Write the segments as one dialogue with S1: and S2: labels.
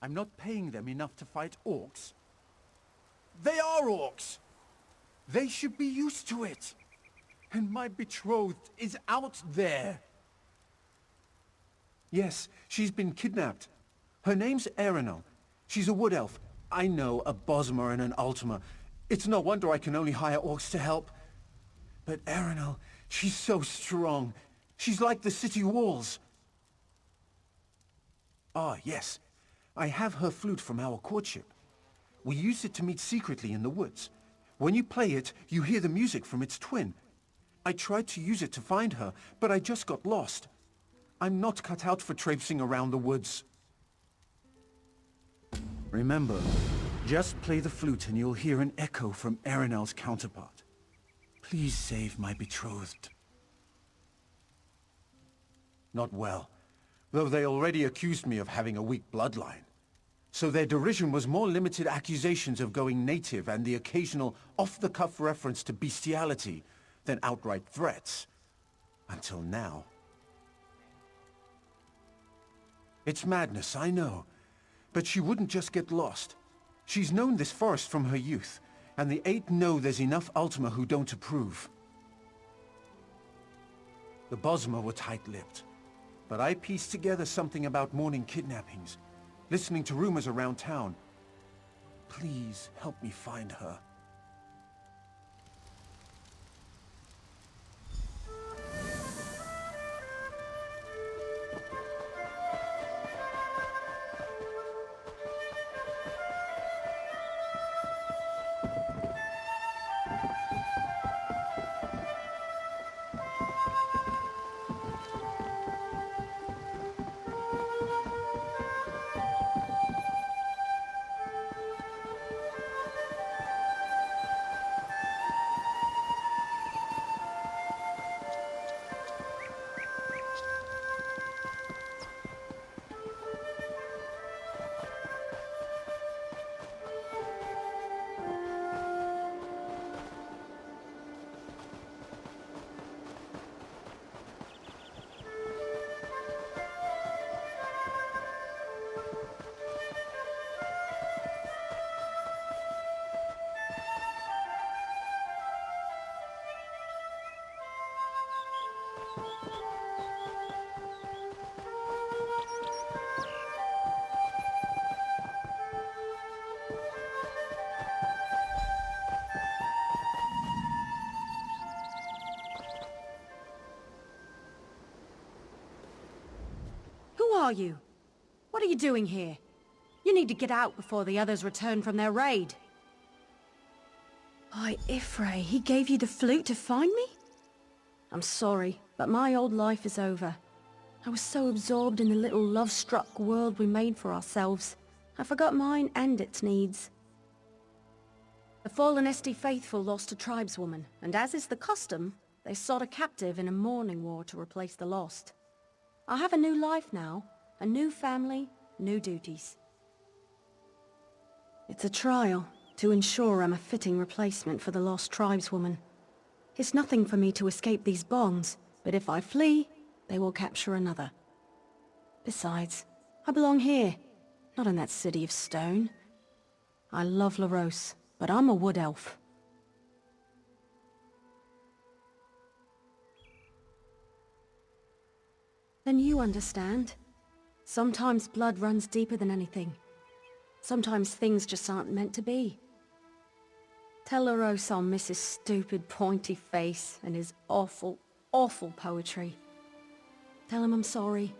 S1: I'm not paying them enough to fight orcs. They are orcs! They should be used to it! And my betrothed is out there! Yes, she's been kidnapped. Her name's Erinal. She's a wood elf. I know, a Bosmer and an Ultima. It's no wonder I can only hire orcs to help. But Erinal, she's so strong. She's like the city walls. Ah, yes. I have her flute from our courtship. We use it to meet secretly in the woods. When you play it, you hear the music from its twin. I tried to use it to find her, but I just got lost. I'm not cut out for traipsing around the woods. Remember, just play the flute and you'll hear an echo from Erinal's counterpart. Please save my betrothed. Not well, though they already accused me of having a weak bloodline. So their derision was more limited accusations of going native and the occasional off-the-cuff reference to bestiality than outright threats. Until now. It's madness, I know. But she wouldn't just get lost. She's known this forest from her youth, and the Eight know there's enough Ultima who don't approve. The Bosmer were tight-lipped, but I pieced together something about morning kidnappings, listening to rumors around town. Please help me find her.
S2: Who are you? What are you doing here? You need to get out before the others return from their raid. By Ifray, he gave you the flute to find me? I'm sorry, but my old life is over. I was so absorbed in the little love-struck world we made for ourselves, I forgot mine and its needs. The fallen Esti faithful lost a tribeswoman, and as is the custom, they sought a captive in a mourning war to replace the lost. I have a new life now, a new family, new duties. It's a trial to ensure I'm a fitting replacement for the lost tribeswoman. It's nothing for me to escape these bonds, but if I flee, they will capture another. Besides, I belong here, not in that city of stone. I love Larose, but I'm a wood elf. Then you understand. Sometimes blood runs deeper than anything. Sometimes things just aren't meant to be. Tell Larose I'll miss his stupid pointy face and his awful, awful poetry. Tell him I'm sorry.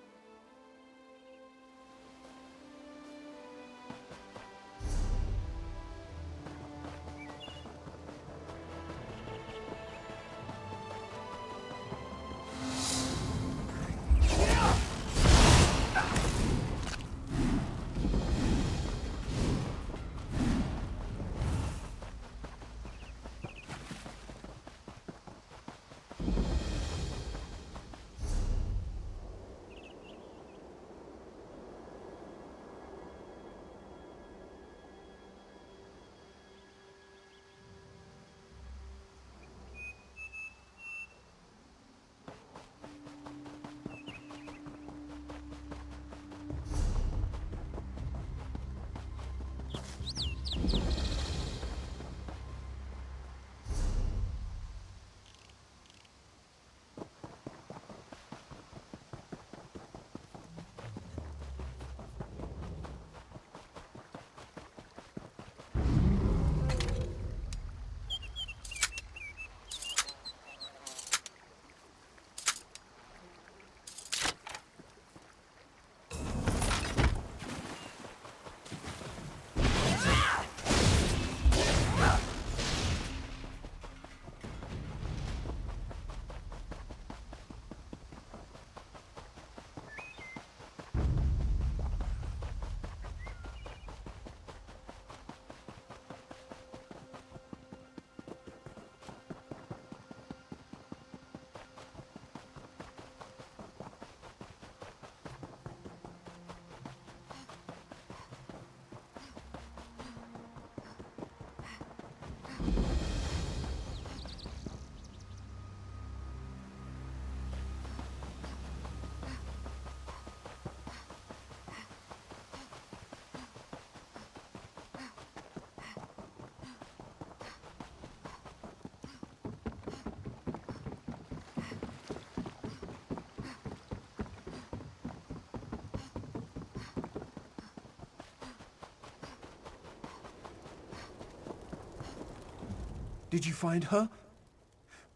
S1: Did you find her?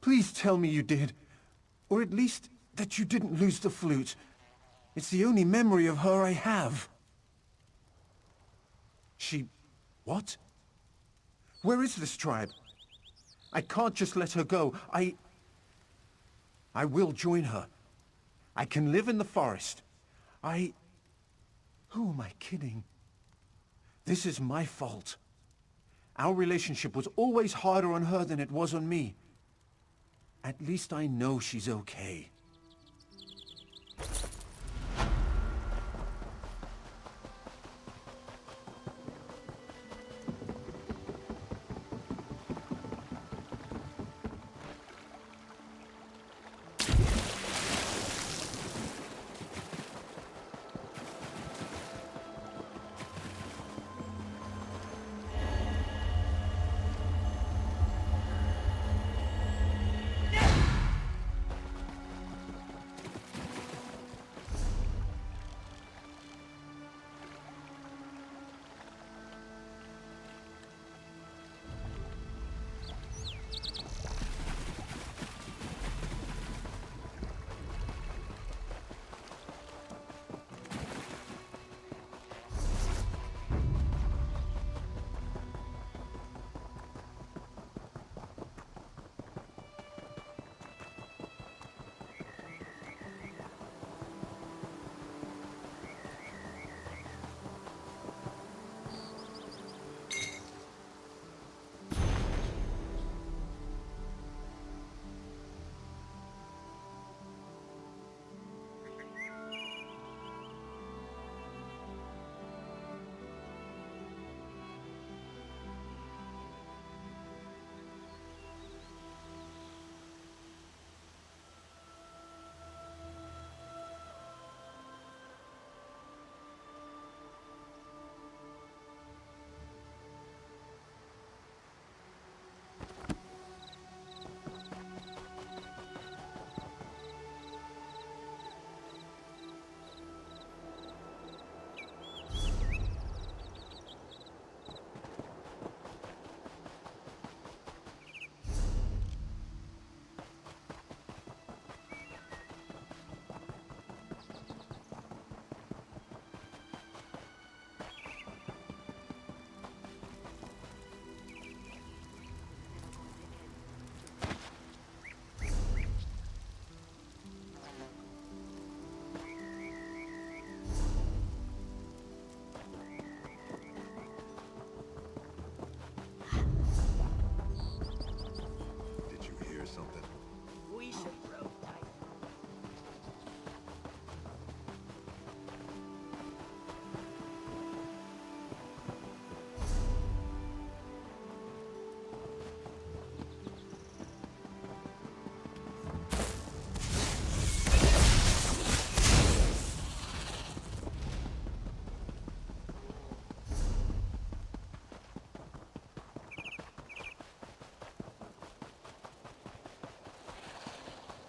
S1: Please tell me you did. Or at least that you didn't lose the flute. It's the only memory of her I have. She... what? Where is this tribe? I can't just let her go. I will join her. I can live in the forest. Who am I kidding? This is my fault. Our relationship was always harder on her than it was on me. At least I know she's okay.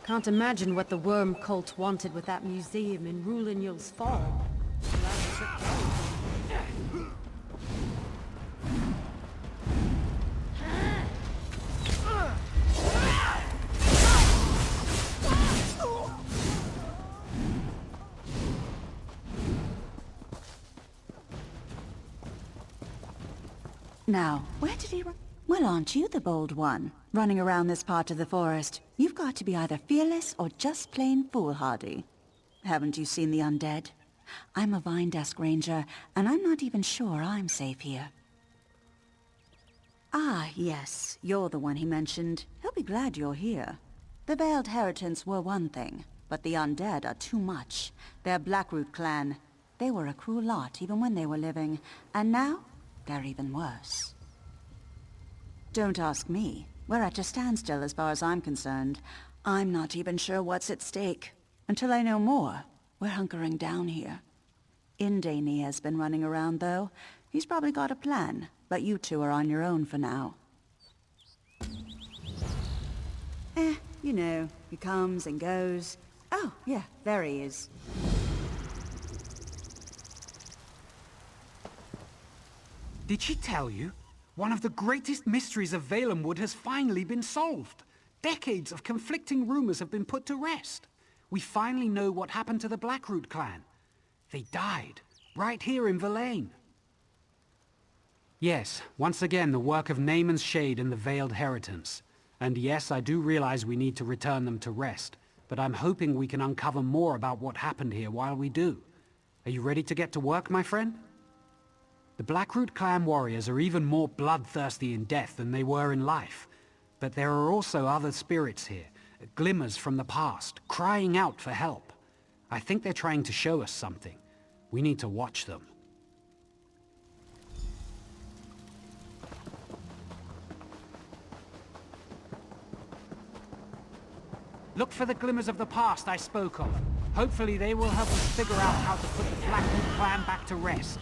S2: Can't imagine what the worm cult wanted with that museum in Rulinul's Fall.
S3: Now, where did he run? Well, aren't you the bold one, running around this part of the forest? You've got to be either fearless or just plain foolhardy. Haven't you seen the undead? I'm a Vine Desk Ranger, and I'm not even sure I'm safe here. Ah, yes, you're the one he mentioned. He'll be glad you're here. The Veiled Heritants were one thing, but the undead are too much. They're Blackroot clan. They were a cruel lot even when they were living, and now they're even worse. Don't ask me. We're at a standstill as far as I'm concerned. I'm not even sure what's at stake. Until I know more, we're hunkering down here. Indane has been running around, though. He's probably got a plan, but you two are on your own for now. You know, he comes and goes. Oh, yeah, there he is.
S4: Did she tell you? One of the greatest mysteries of Valenwood has finally been solved. Decades of conflicting rumors have been put to rest. We finally know what happened to the Blackroot clan. They died, right here in Verlaine. Yes, once again the work of Naaman's Shade and the Veiled Heritance. And yes, I do realize we need to return them to rest, but I'm hoping we can uncover more about what happened here while we do. Are you ready to get to work, my friend? The Blackroot clan warriors are even more bloodthirsty in death than they were in life. But there are also other spirits here, glimmers from the past, crying out for help. I think they're trying to show us something. We need to watch them. Look for the glimmers of the past I spoke of. Hopefully they will help us figure out how to put the Blackroot clan back to rest.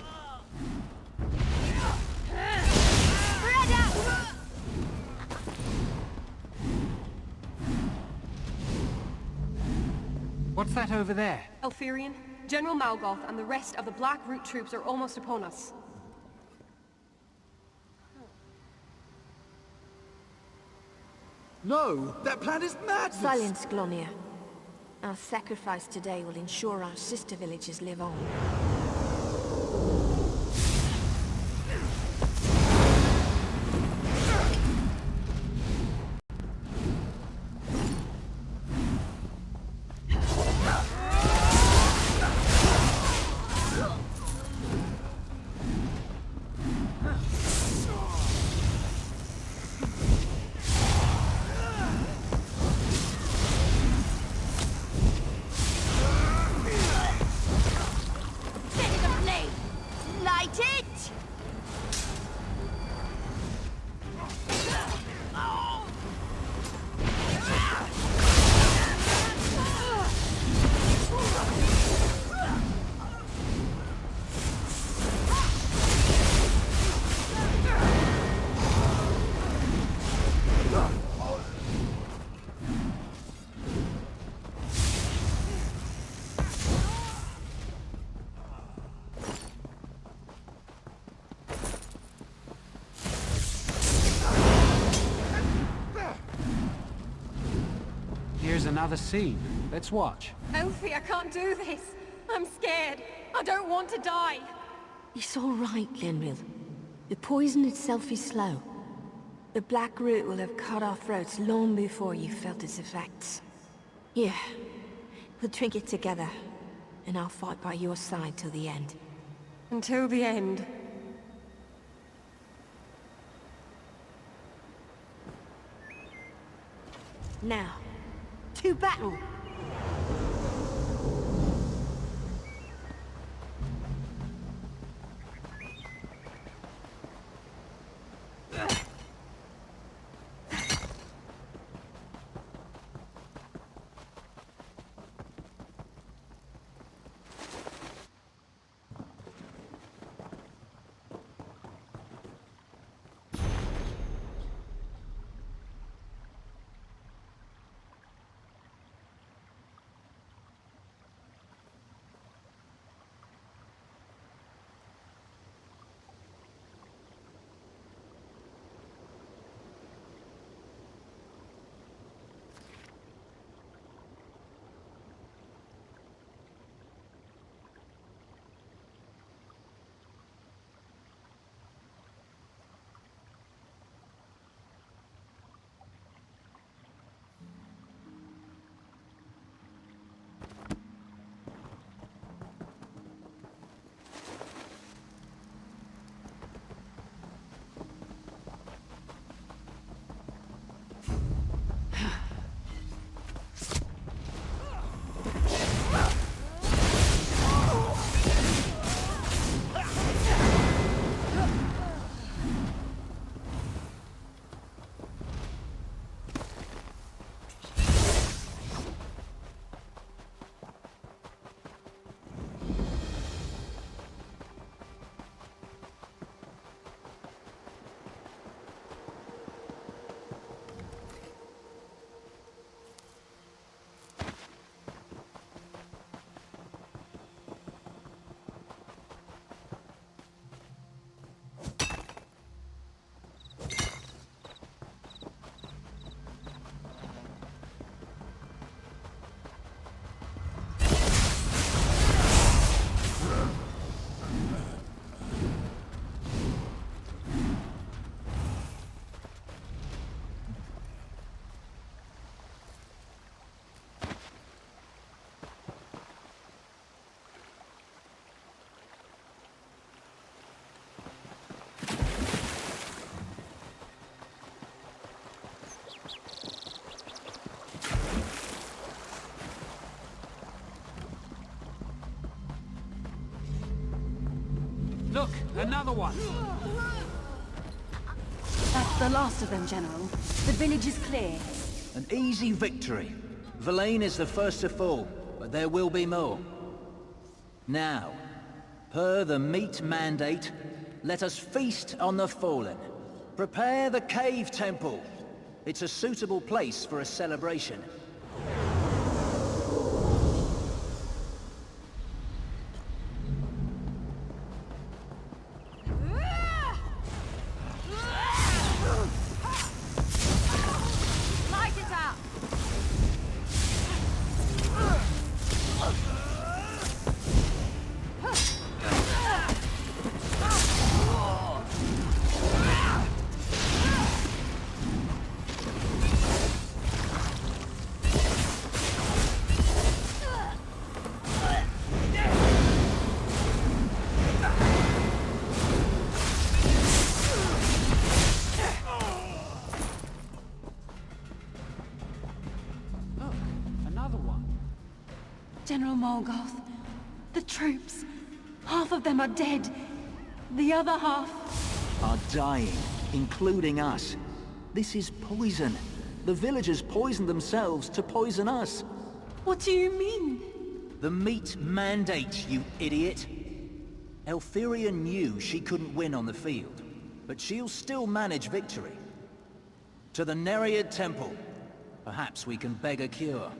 S4: What's that over there?
S5: Elfirion, General Malgoth and the rest of the Blackroot troops are almost upon us.
S6: No! That plan is madness!
S7: Silence, Glonia. Our sacrifice today will ensure our sister villages live on.
S4: Here's another scene. Let's watch.
S5: Elfie, I can't do this. I'm scared. I don't want to die.
S7: It's all right, Glenril. The poison itself is slow. The Blackroot will have cut our throats long before you felt its effects. Here, we'll drink it together, and I'll fight by your side till the end.
S5: Until the end.
S7: Now, to battle!
S4: Look, another one!
S3: That's the last of them, General. The village is clear.
S8: An easy victory. Verlaine is the first to fall, but there will be more. Now, per the meat mandate, let us feast on the fallen. Prepare the cave temple. It's a suitable place for a celebration.
S7: General Morgoth, the troops, half of them are dead. The other half...
S8: are dying, including us. This is poison. The villagers poisoned themselves to poison us.
S7: What do you mean?
S8: The meat mandate, you idiot. Elthyria knew she couldn't win on the field, but she'll still manage victory. To the Nereid Temple. Perhaps we can beg a cure.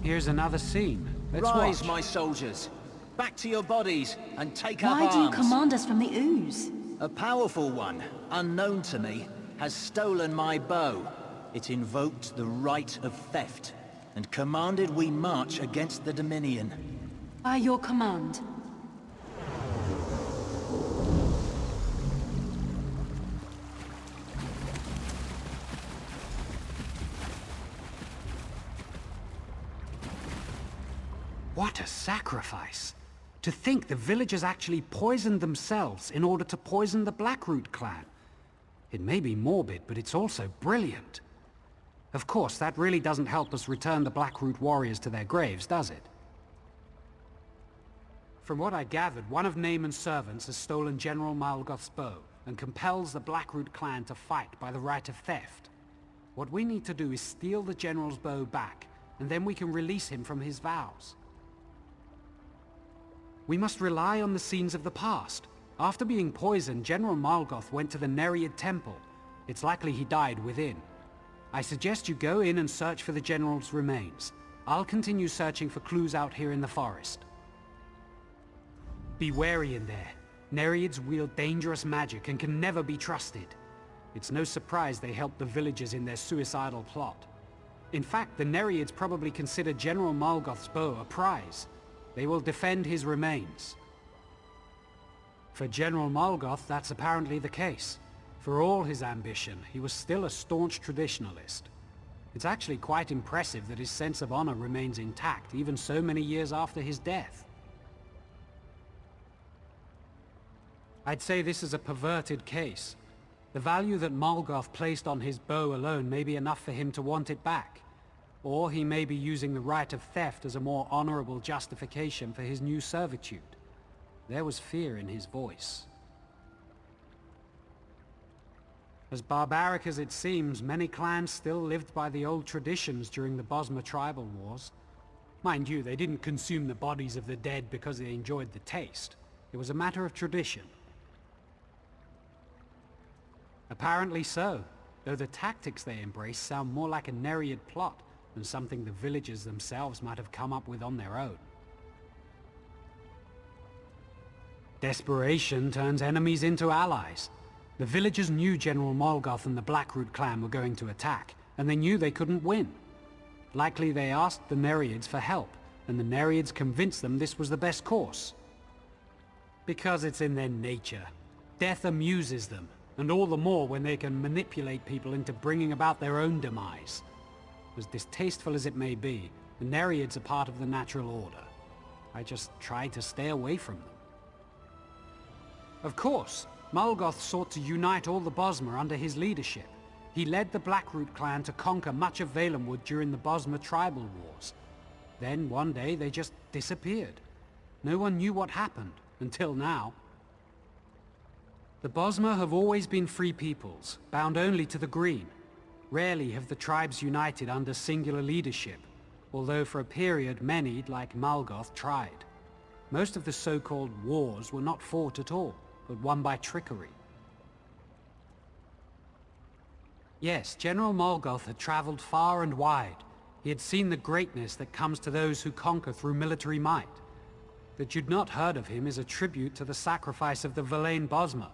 S4: Here's another scene. Let's
S8: Rise,
S4: watch.
S8: my soldiers. Back to your bodies and take up
S3: Why
S8: arms.
S3: do you command us from the ooze?
S8: A powerful one, unknown to me, has stolen my bow. It invoked the right of theft, and commanded we march against the Dominion.
S3: By your command.
S4: What a sacrifice! To think the villagers actually poisoned themselves in order to poison the Blackroot clan. It may be morbid, but it's also brilliant. Of course, that really doesn't help us return the Blackroot warriors to their graves, does it? From what I gathered, one of Naaman's servants has stolen General Malgoth's bow and compels the Blackroot clan to fight by the right of theft. What we need to do is steal the general's bow back, and then we can release him from his vows. We must rely on the scenes of the past. After being poisoned, General Malgoth went to the Nereid Temple. It's likely he died within. I suggest you go in and search for the general's remains. I'll continue searching for clues out here in the forest. Be wary in there. Nereids wield dangerous magic and can never be trusted. It's no surprise they helped the villagers in their suicidal plot. In fact, the Nereids probably consider General Malgoth's bow a prize. They will defend his remains. For General Malgoth, that's apparently the case. For all his ambition, he was still a staunch traditionalist. It's actually quite impressive that his sense of honor remains intact, even so many years after his death. I'd say this is a perverted case. The value that Malgoth placed on his bow alone may be enough for him to want it back. Or he may be using the right of theft as a more honorable justification for his new servitude. There was fear in his voice. As barbaric as it seems, many clans still lived by the old traditions during the Bosmer tribal wars. Mind you, they didn't consume the bodies of the dead because they enjoyed the taste. It was a matter of tradition. Apparently so, though the tactics they embrace sound more like a Nereid plot than something the villagers themselves might have come up with on their own. Desperation turns enemies into allies. The villagers knew General Malgoth and the Blackroot clan were going to attack, and they knew they couldn't win. Likely they asked the Nereids for help, and the Nereids convinced them this was the best course. Because it's in their nature. Death amuses them, and all the more when they can manipulate people into bringing about their own demise. As distasteful as it may be, the Nereids are part of the natural order. I just try to stay away from them. Of course, Malgoth sought to unite all the Bosmer under his leadership. He led the Blackroot clan to conquer much of Valenwood during the Bosmer tribal wars. Then, one day, they just disappeared. No one knew what happened, until now. The Bosmer have always been free peoples, bound only to the green. Rarely have the tribes united under singular leadership, although for a period many, like Malgoth, tried. Most of the so-called wars were not fought at all, but won by trickery. Yes, General Malgoth had traveled far and wide. He had seen the greatness that comes to those who conquer through military might. That you'd not heard of him is a tribute to the sacrifice of the Verlaine Bosmer.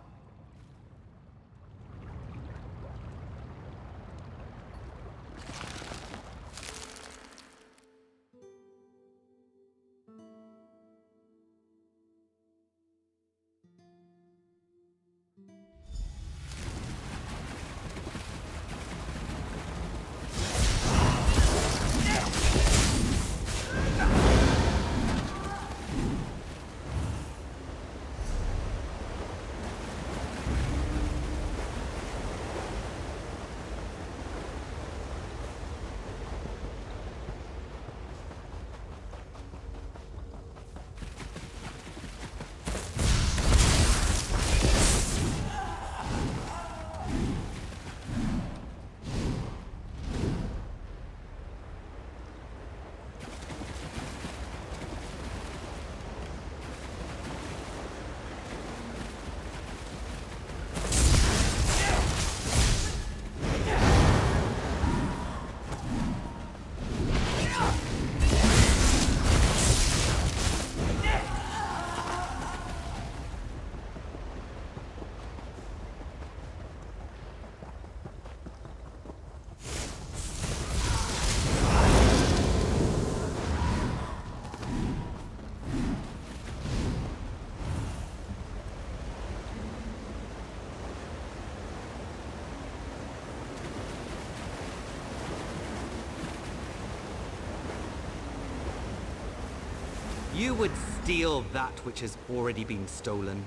S9: You would steal that which has already been stolen,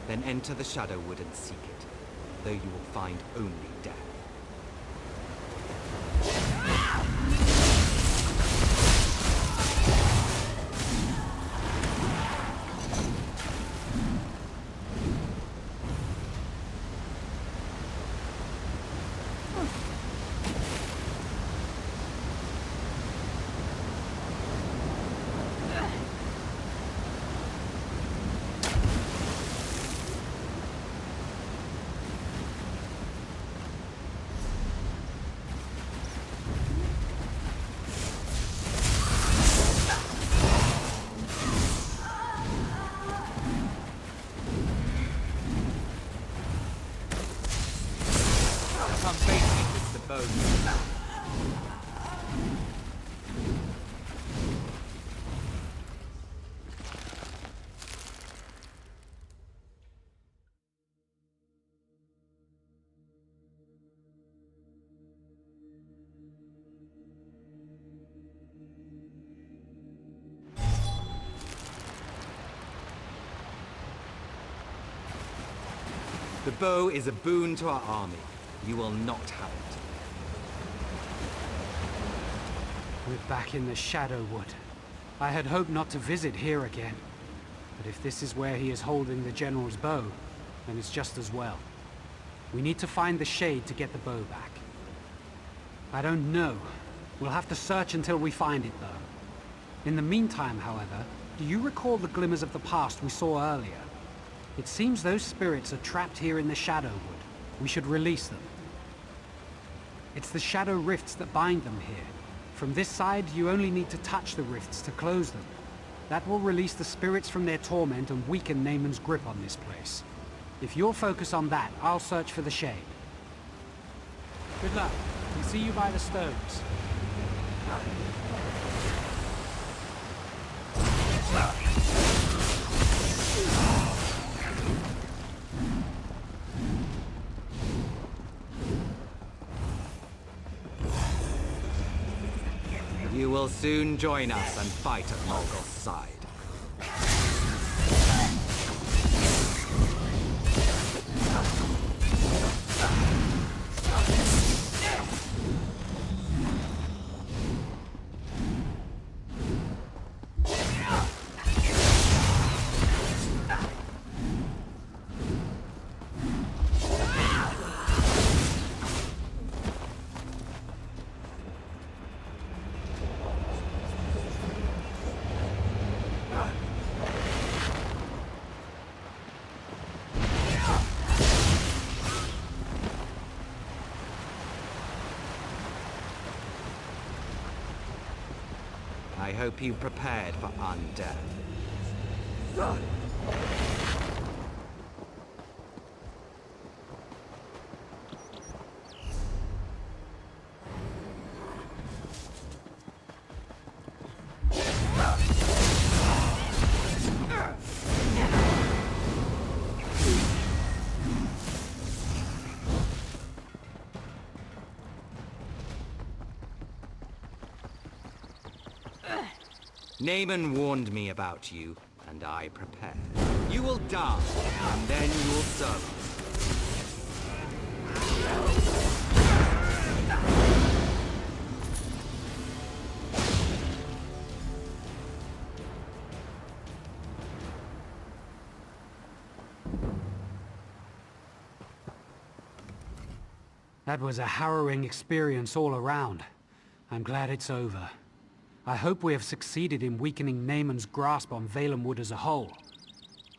S9: then enter the Shadowwood and seek it, though you will find only death. The bow is a boon to our army. You will not have it.
S4: We're back in the Shadowwood. I had hoped not to visit here again. But if this is where he is holding the General's bow, then it's just as well. We need to find the Shade to get the bow back. I don't know. We'll have to search until we find it, though. In the meantime, however, do you recall the glimmers of the past we saw earlier? It seems those spirits are trapped here in the Shadowwood. We should release them. It's the shadow rifts that bind them here. From this side, you only need to touch the rifts to close them. That will release the spirits from their torment and weaken Naaman's grip on this place. If you'll focus on that, I'll search for the Shade. Good luck. We'll see you by the stones.
S9: You will soon join us and fight at Malgoth's side. I hope you prepared for undeath. Naaman warned me about you, and I prepared. You will die, and then you will serve us.
S4: That was a harrowing experience all around. I'm glad it's over. I hope we have succeeded in weakening Naaman's grasp on Valenwood as a whole.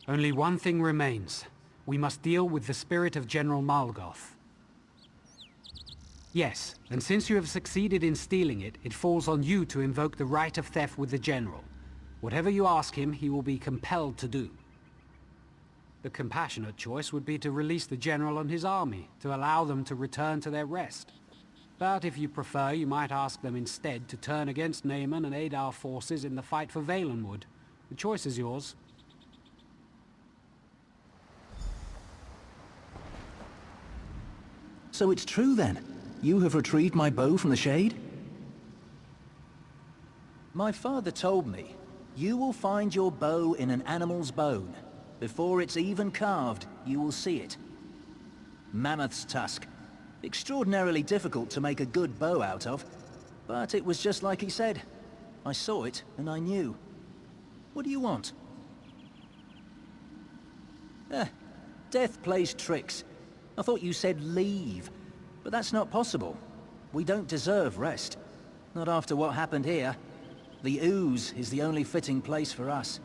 S4: Only one thing remains. We must deal with the spirit of General Malgoth. Yes, and since you have succeeded in stealing it, it falls on you to invoke the right of theft with the General. Whatever you ask him, he will be compelled to do. The compassionate choice would be to release the General and his army, to allow them to return to their rest. But if you prefer, you might ask them instead to turn against Naaman and aid our forces in the fight for Valenwood. The choice is yours.
S8: So it's true then? You have retrieved my bow from the Shade? My father told me, you will find your bow in an animal's bone. Before it's even carved, you will see it. Mammoth's tusk. Extraordinarily difficult to make a good bow out of, but it was just like he said. I saw it, and I knew. What do you want? Death plays tricks. I thought you said leave, but that's not possible. We don't deserve rest. Not after what happened here. The ooze is the only fitting place for us.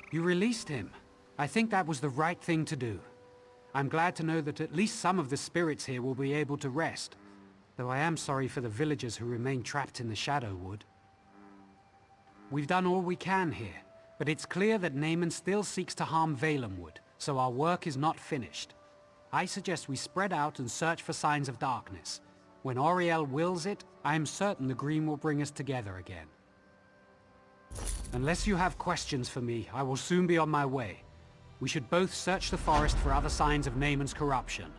S4: You released him. I think that was the right thing to do. I'm glad to know that at least some of the spirits here will be able to rest, though I am sorry for the villagers who remain trapped in the Shadowwood. We've done all we can here, but it's clear that Naaman still seeks to harm Valenwood, so our work is not finished. I suggest we spread out and search for signs of darkness. When Auriel wills it, I am certain the Green will bring us together again. Unless you have questions for me, I will soon be on my way. We should both search the forest for other signs of Naaman's corruption.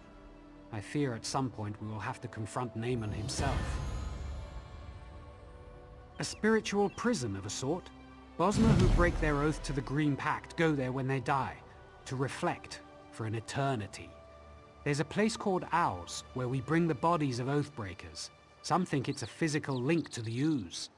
S4: I fear at some point we will have to confront Naaman himself. A spiritual prison of a sort. Bosmer who break their oath to the Green Pact go there when they die, to reflect for an eternity. There's a place called Owls, where we bring the bodies of Oathbreakers. Some think it's a physical link to the ooze.